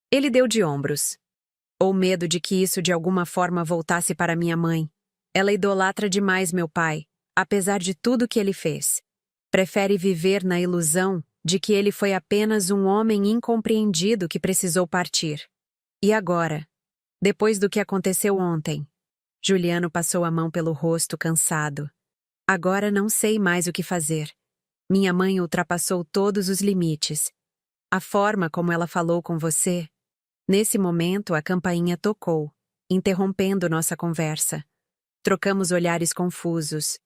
Ele deu de ombros. Ou medo de que isso de alguma forma voltasse para minha mãe. Ela idolatra demais meu pai, apesar de tudo que ele fez. Prefere viver na ilusão de que ele foi apenas um homem incompreendido que precisou partir. E agora? Depois do que aconteceu ontem? Juliano passou a mão pelo rosto, cansado. Agora não sei mais o que fazer. Minha mãe ultrapassou todos os limites. A forma como ela falou com você... Nesse momento, a campainha tocou, interrompendo nossa conversa. Trocamos olhares confusos.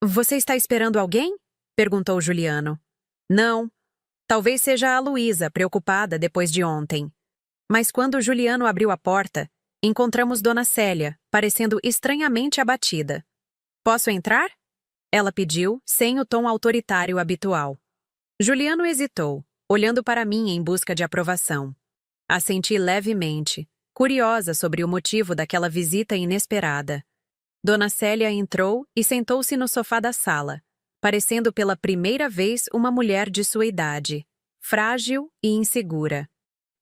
Você está esperando alguém? Perguntou Juliano. Não. Talvez seja a Luísa, preocupada depois de ontem. Mas quando Juliano abriu a porta, encontramos Dona Célia, parecendo estranhamente abatida. Posso entrar? Ela pediu, sem o tom autoritário habitual. Juliano hesitou, olhando para mim em busca de aprovação. Assenti levemente, curiosa sobre o motivo daquela visita inesperada. Dona Célia entrou e sentou-se no sofá da sala, parecendo pela primeira vez uma mulher de sua idade, frágil e insegura.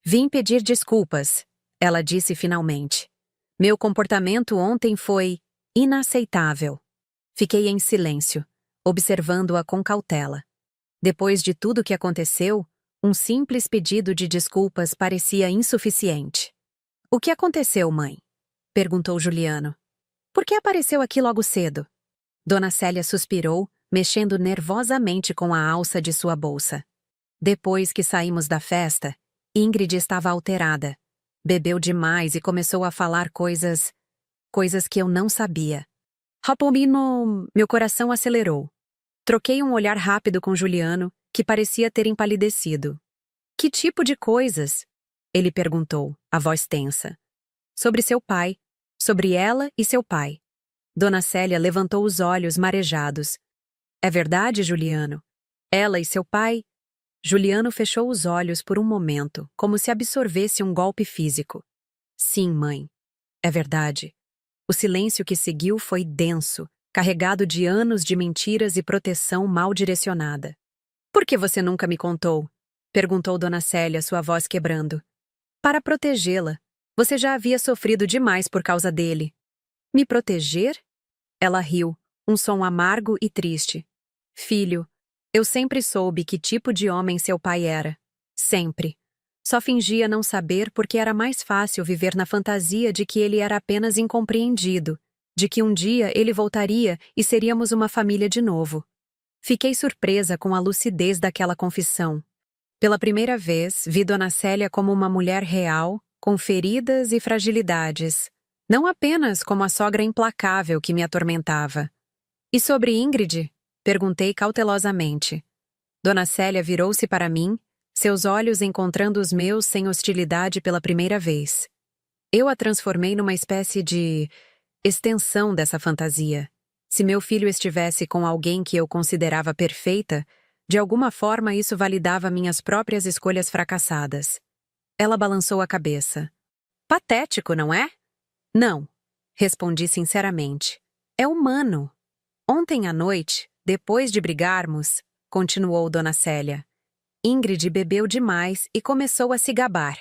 Vim pedir desculpas, ela disse finalmente. Meu comportamento ontem foi inaceitável. Fiquei em silêncio, observando-a com cautela. Depois de tudo que aconteceu, um simples pedido de desculpas parecia insuficiente. O que aconteceu, mãe? Perguntou Juliano. Por que apareceu aqui logo cedo? Dona Célia suspirou, mexendo nervosamente com a alça de sua bolsa. Depois que saímos da festa, Ingrid estava alterada. Bebeu demais e começou a falar coisas que eu não sabia. Rapomino, meu coração acelerou. Troquei um olhar rápido com Juliano, que parecia ter empalidecido. Que tipo de coisas? Ele perguntou, a voz tensa. Sobre seu pai, sobre ela e seu pai. Dona Célia levantou os olhos marejados. É verdade, Juliano? Ela e seu pai? Juliano fechou os olhos por um momento, como se absorvesse um golpe físico. Sim, mãe. É verdade. O silêncio que seguiu foi denso, carregado de anos de mentiras e proteção mal direcionada. Por que você nunca me contou? Perguntou Dona Célia, sua voz quebrando. Para protegê-la. Você já havia sofrido demais por causa dele. Me proteger? Ela riu, um som amargo e triste. Filho, eu sempre soube que tipo de homem seu pai era. Sempre. Só fingia não saber porque era mais fácil viver na fantasia de que ele era apenas incompreendido, de que um dia ele voltaria e seríamos uma família de novo. Fiquei surpresa com a lucidez daquela confissão. Pela primeira vez, vi Dona Célia como uma mulher real, com feridas e fragilidades. Não apenas como a sogra implacável que me atormentava. E sobre Ingrid? Perguntei cautelosamente. Dona Célia virou-se para mim, seus olhos encontrando os meus sem hostilidade pela primeira vez. Eu a transformei numa espécie de extensão dessa fantasia. Se meu filho estivesse com alguém que eu considerava perfeita, de alguma forma isso validava minhas próprias escolhas fracassadas. Ela balançou a cabeça. Patético, não é? Não, respondi sinceramente. É humano. Ontem à noite, depois de brigarmos, continuou Dona Célia, Ingrid bebeu demais e começou a se gabar.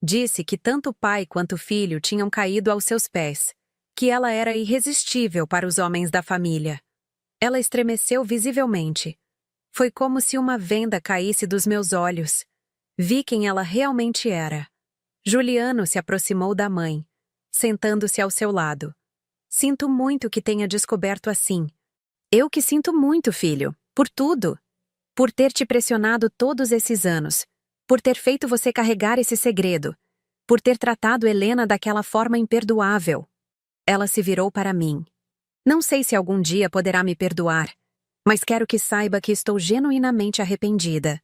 Disse que tanto o pai quanto o filho tinham caído aos seus pés, que ela era irresistível para os homens da família. Ela estremeceu visivelmente. Foi como se uma venda caísse dos meus olhos. Vi quem ela realmente era. Juliano se aproximou da mãe, sentando-se ao seu lado. Sinto muito que tenha descoberto assim. Eu que sinto muito, filho, por tudo. Por ter te pressionado todos esses anos. Por ter feito você carregar esse segredo. Por ter tratado Helena daquela forma imperdoável. Ela se virou para mim. Não sei se algum dia poderá me perdoar, mas quero que saiba que estou genuinamente arrependida.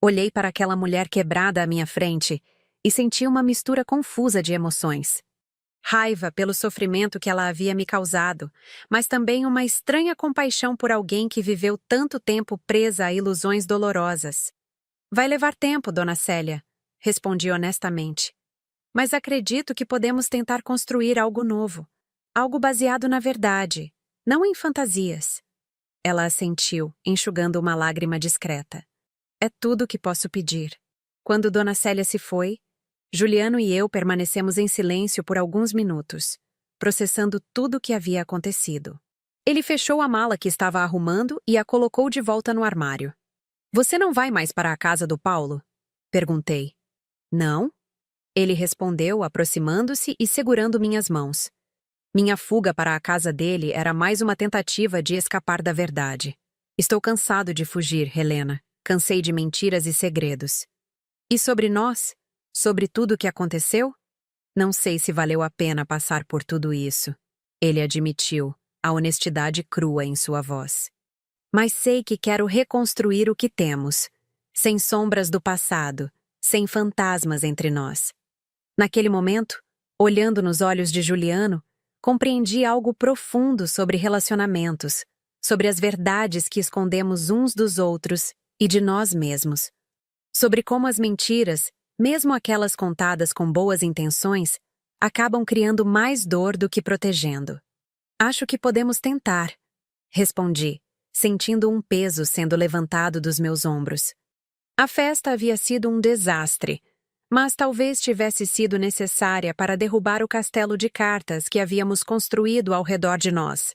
Olhei para aquela mulher quebrada à minha frente e senti uma mistura confusa de emoções. Raiva pelo sofrimento que ela havia me causado, mas também uma estranha compaixão por alguém que viveu tanto tempo presa a ilusões dolorosas. Vai levar tempo, Dona Célia, respondi honestamente. Mas acredito que podemos tentar construir algo novo, algo baseado na verdade, não em fantasias. Ela assentiu, enxugando uma lágrima discreta. É tudo o que posso pedir. Quando Dona Célia se foi, Juliano e eu permanecemos em silêncio por alguns minutos, processando tudo o que havia acontecido. Ele fechou a mala que estava arrumando e a colocou de volta no armário. Você não vai mais para a casa do Paulo? Perguntei. Não? Ele respondeu, aproximando-se e segurando minhas mãos. Minha fuga para a casa dele era mais uma tentativa de escapar da verdade. Estou cansado de fugir, Helena. Cansei de mentiras e segredos. E sobre nós? Sobre tudo o que aconteceu? Não sei se valeu a pena passar por tudo isso. Ele admitiu, a honestidade crua em sua voz. Mas sei que quero reconstruir o que temos, sem sombras do passado, sem fantasmas entre nós. Naquele momento, olhando nos olhos de Juliano, compreendi algo profundo sobre relacionamentos, sobre as verdades que escondemos uns dos outros e de nós mesmos, sobre como as mentiras, mesmo aquelas contadas com boas intenções, acabam criando mais dor do que protegendo. Acho que podemos tentar, respondi, sentindo um peso sendo levantado dos meus ombros. A festa havia sido um desastre, mas talvez tivesse sido necessária para derrubar o castelo de cartas que havíamos construído ao redor de nós.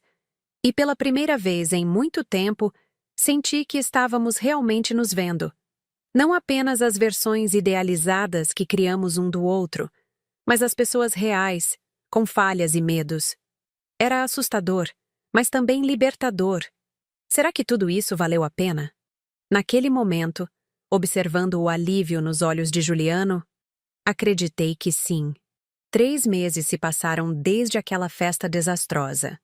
E pela primeira vez em muito tempo, senti que estávamos realmente nos vendo. Não apenas as versões idealizadas que criamos um do outro, mas as pessoas reais, com falhas e medos. Era assustador, mas também libertador. Será que tudo isso valeu a pena? Naquele momento, observando o alívio nos olhos de Juliano, acreditei que sim. 3 meses se passaram desde aquela festa desastrosa.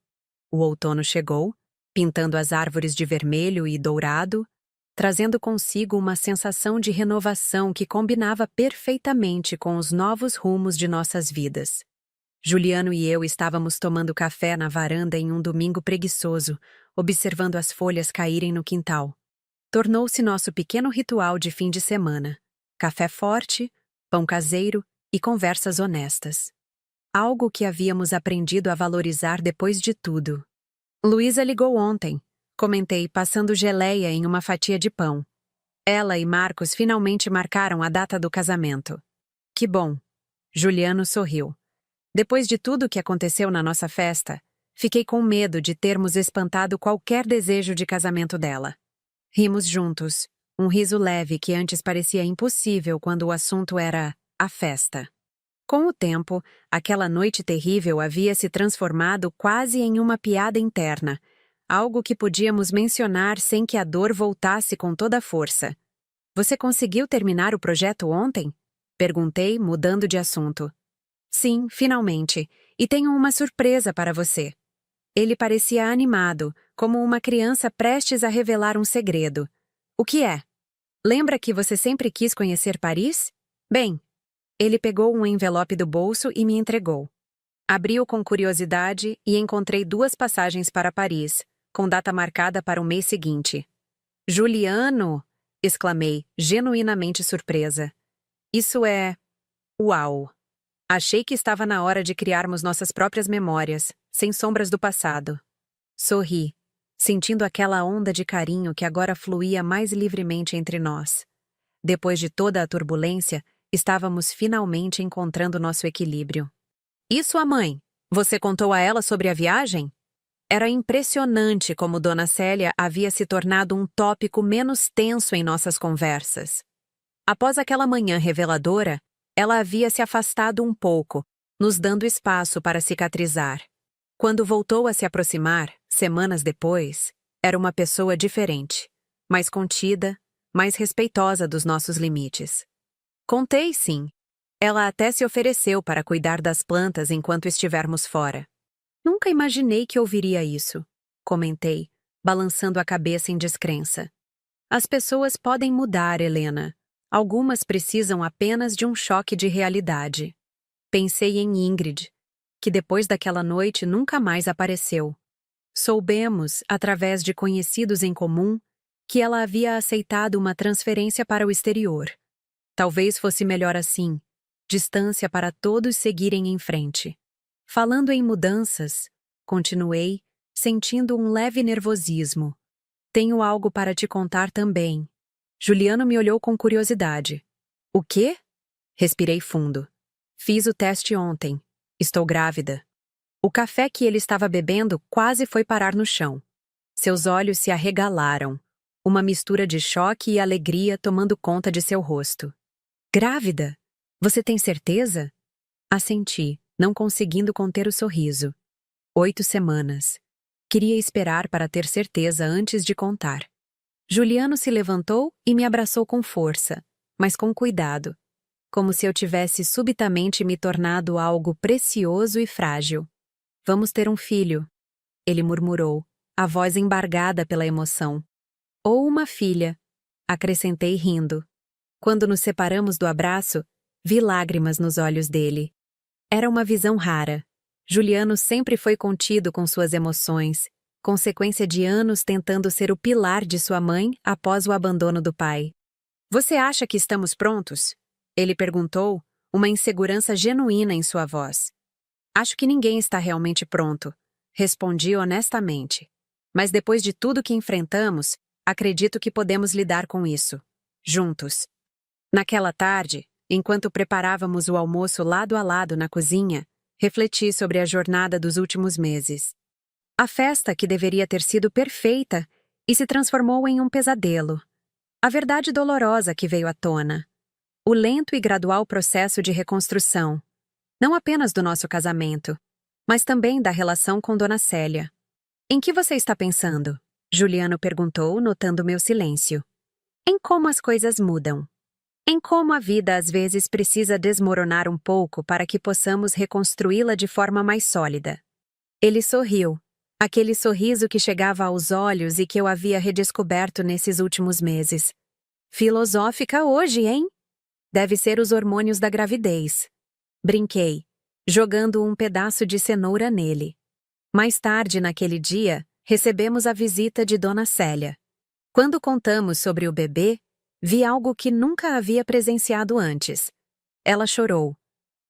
O outono chegou, pintando as árvores de vermelho e dourado, trazendo consigo uma sensação de renovação que combinava perfeitamente com os novos rumos de nossas vidas. Juliano e eu estávamos tomando café na varanda em um domingo preguiçoso, observando as folhas caírem no quintal. Tornou-se nosso pequeno ritual de fim de semana. Café forte, pão caseiro e conversas honestas. Algo que havíamos aprendido a valorizar depois de tudo. Luísa ligou ontem, comentei, passando geleia em uma fatia de pão. Ela e Marcos finalmente marcaram a data do casamento. Que bom. Juliano sorriu. Depois de tudo o que aconteceu na nossa festa, fiquei com medo de termos espantado qualquer desejo de casamento dela. Rimos juntos, um riso leve que antes parecia impossível quando o assunto era a festa. Com o tempo, aquela noite terrível havia se transformado quase em uma piada interna, algo que podíamos mencionar sem que a dor voltasse com toda a força. Você conseguiu terminar o projeto ontem? Perguntei, mudando de assunto. Sim, finalmente, e tenho uma surpresa para você. Ele parecia animado, como uma criança prestes a revelar um segredo. O que é? Lembra que você sempre quis conhecer Paris? Bem, ele pegou um envelope do bolso e me entregou. Abri-o com curiosidade e encontrei 2 passagens para Paris, com data marcada para o mês seguinte. Juliano! Exclamei, genuinamente surpresa. Isso é... Uau! Achei que estava na hora de criarmos nossas próprias memórias, sem sombras do passado. Sorri, sentindo aquela onda de carinho que agora fluía mais livremente entre nós. Depois de toda a turbulência, estávamos finalmente encontrando nosso equilíbrio. E sua mãe? Você contou a ela sobre a viagem? Era impressionante como Dona Célia havia se tornado um tópico menos tenso em nossas conversas. Após aquela manhã reveladora, ela havia se afastado um pouco, nos dando espaço para cicatrizar. Quando voltou a se aproximar, semanas depois, era uma pessoa diferente, mais contida, mais respeitosa dos nossos limites. Contei, sim. Ela até se ofereceu para cuidar das plantas enquanto estivermos fora. Nunca imaginei que ouviria isso, comentei, balançando a cabeça em descrença. As pessoas podem mudar, Helena. Algumas precisam apenas de um choque de realidade. Pensei em Ingrid, que depois daquela noite nunca mais apareceu. Soubemos, através de conhecidos em comum, que ela havia aceitado uma transferência para o exterior. Talvez fosse melhor assim, distância para todos seguirem em frente. Falando em mudanças, continuei, sentindo um leve nervosismo. Tenho algo para te contar também. Juliano me olhou com curiosidade. O quê? Respirei fundo. Fiz o teste ontem. Estou grávida. O café que ele estava bebendo quase foi parar no chão. Seus olhos se arregalaram, uma mistura de choque e alegria tomando conta de seu rosto. Grávida? Você tem certeza? Assenti, não conseguindo conter o sorriso. 8 semanas. Queria esperar para ter certeza antes de contar. Juliano se levantou e me abraçou com força, mas com cuidado, como se eu tivesse subitamente me tornado algo precioso e frágil. Vamos ter um filho, ele murmurou, a voz embargada pela emoção. Ou uma filha, acrescentei rindo. Quando nos separamos do abraço, vi lágrimas nos olhos dele. Era uma visão rara. Juliano sempre foi contido com suas emoções, consequência de anos tentando ser o pilar de sua mãe após o abandono do pai. Você acha que estamos prontos? Ele perguntou, uma insegurança genuína em sua voz. Acho que ninguém está realmente pronto, respondi honestamente. Mas depois de tudo que enfrentamos, acredito que podemos lidar com isso, juntos. Naquela tarde, enquanto preparávamos o almoço lado a lado na cozinha, refleti sobre a jornada dos últimos meses. A festa que deveria ter sido perfeita e se transformou em um pesadelo. A verdade dolorosa que veio à tona. O lento e gradual processo de reconstrução, não apenas do nosso casamento, mas também da relação com Dona Célia. Em que você está pensando? Juliano perguntou, notando meu silêncio. Em como as coisas mudam. Em como a vida às vezes precisa desmoronar um pouco para que possamos reconstruí-la de forma mais sólida. Ele sorriu, aquele sorriso que chegava aos olhos e que eu havia redescoberto nesses últimos meses. Filosófica hoje, hein? Deve ser os hormônios da gravidez. Brinquei, jogando um pedaço de cenoura nele. Mais tarde naquele dia, recebemos a visita de Dona Célia. Quando contamos sobre o bebê, vi algo que nunca havia presenciado antes. Ela chorou.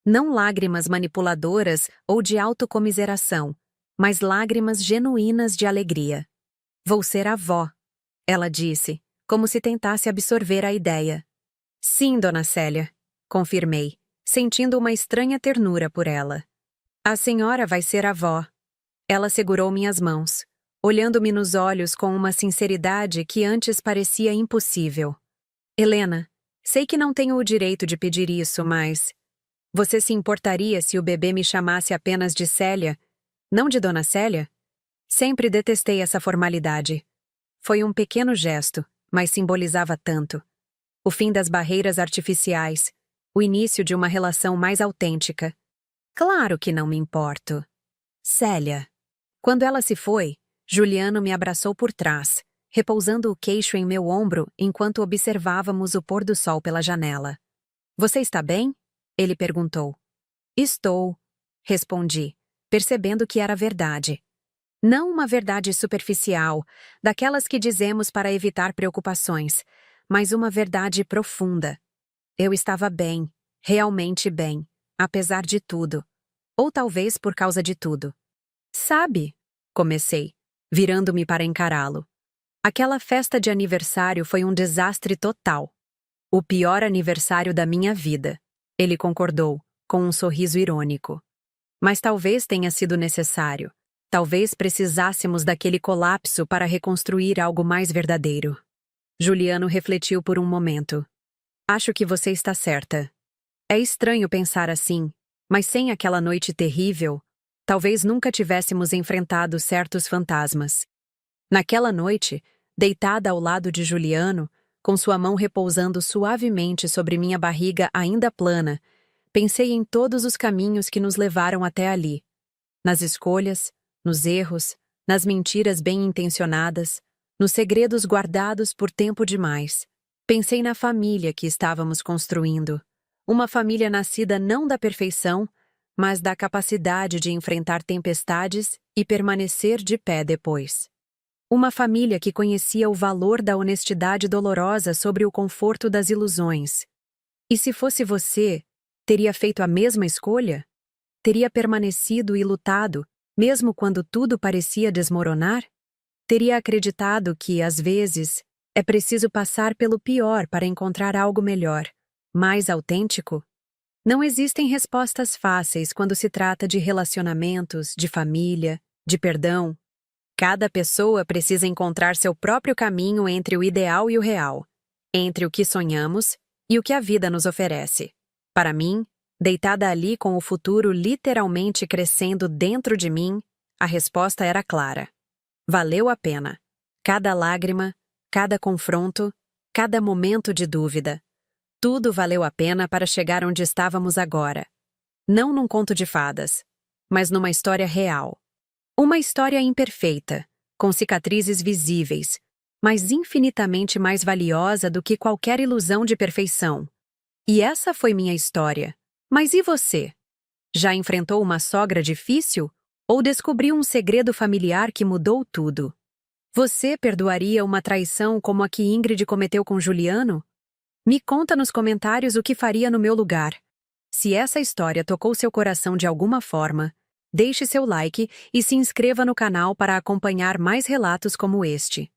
Não lágrimas manipuladoras ou de autocomiseração, mas lágrimas genuínas de alegria. Vou ser avó, ela disse, como se tentasse absorver a ideia. Sim, Dona Célia, confirmei, sentindo uma estranha ternura por ela. A senhora vai ser avó. Ela segurou minhas mãos, olhando-me nos olhos com uma sinceridade que antes parecia impossível. Helena, sei que não tenho o direito de pedir isso, mas... Você se importaria se o bebê me chamasse apenas de Célia, não de Dona Célia? Sempre detestei essa formalidade. Foi um pequeno gesto, mas simbolizava tanto. O fim das barreiras artificiais, o início de uma relação mais autêntica. Claro que não me importo. Célia. Quando ela se foi, Juliano me abraçou por trás, repousando o queixo em meu ombro enquanto observávamos o pôr do sol pela janela. Você está bem? Ele perguntou. Estou, respondi, percebendo que era verdade. Não uma verdade superficial, daquelas que dizemos para evitar preocupações, mas uma verdade profunda. Eu estava bem, realmente bem, apesar de tudo. Ou talvez por causa de tudo. Sabe? Comecei, virando-me para encará-lo. Aquela festa de aniversário foi um desastre total. O pior aniversário da minha vida. Ele concordou, com um sorriso irônico. Mas talvez tenha sido necessário. Talvez precisássemos daquele colapso para reconstruir algo mais verdadeiro. Juliano refletiu por um momento. Acho que você está certa. É estranho pensar assim, mas sem aquela noite terrível, talvez nunca tivéssemos enfrentado certos fantasmas. Naquela noite, deitada ao lado de Juliano, com sua mão repousando suavemente sobre minha barriga ainda plana, pensei em todos os caminhos que nos levaram até ali. Nas escolhas, nos erros, nas mentiras bem-intencionadas, nos segredos guardados por tempo demais. Pensei na família que estávamos construindo. Uma família nascida não da perfeição, mas da capacidade de enfrentar tempestades e permanecer de pé depois. Uma família que conhecia o valor da honestidade dolorosa sobre o conforto das ilusões. E se fosse você, teria feito a mesma escolha? Teria permanecido e lutado, mesmo quando tudo parecia desmoronar? Teria acreditado que, às vezes, é preciso passar pelo pior para encontrar algo melhor, mais autêntico? Não existem respostas fáceis quando se trata de relacionamentos, de família, de perdão. Cada pessoa precisa encontrar seu próprio caminho entre o ideal e o real, entre o que sonhamos e o que a vida nos oferece. Para mim, deitada ali com o futuro literalmente crescendo dentro de mim, a resposta era clara. Valeu a pena. Cada lágrima, cada confronto, cada momento de dúvida. Tudo valeu a pena para chegar onde estávamos agora. Não num conto de fadas, mas numa história real. Uma história imperfeita, com cicatrizes visíveis, mas infinitamente mais valiosa do que qualquer ilusão de perfeição. E essa foi minha história. Mas e você? Já enfrentou uma sogra difícil? Ou descobriu um segredo familiar que mudou tudo? Você perdoaria uma traição como a que Ingrid cometeu com Juliano? Me conta nos comentários o que faria no meu lugar. Se essa história tocou seu coração de alguma forma, deixe seu like e se inscreva no canal para acompanhar mais relatos como este.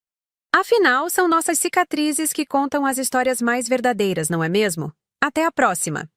Afinal, são nossas cicatrizes que contam as histórias mais verdadeiras, não é mesmo? Até a próxima!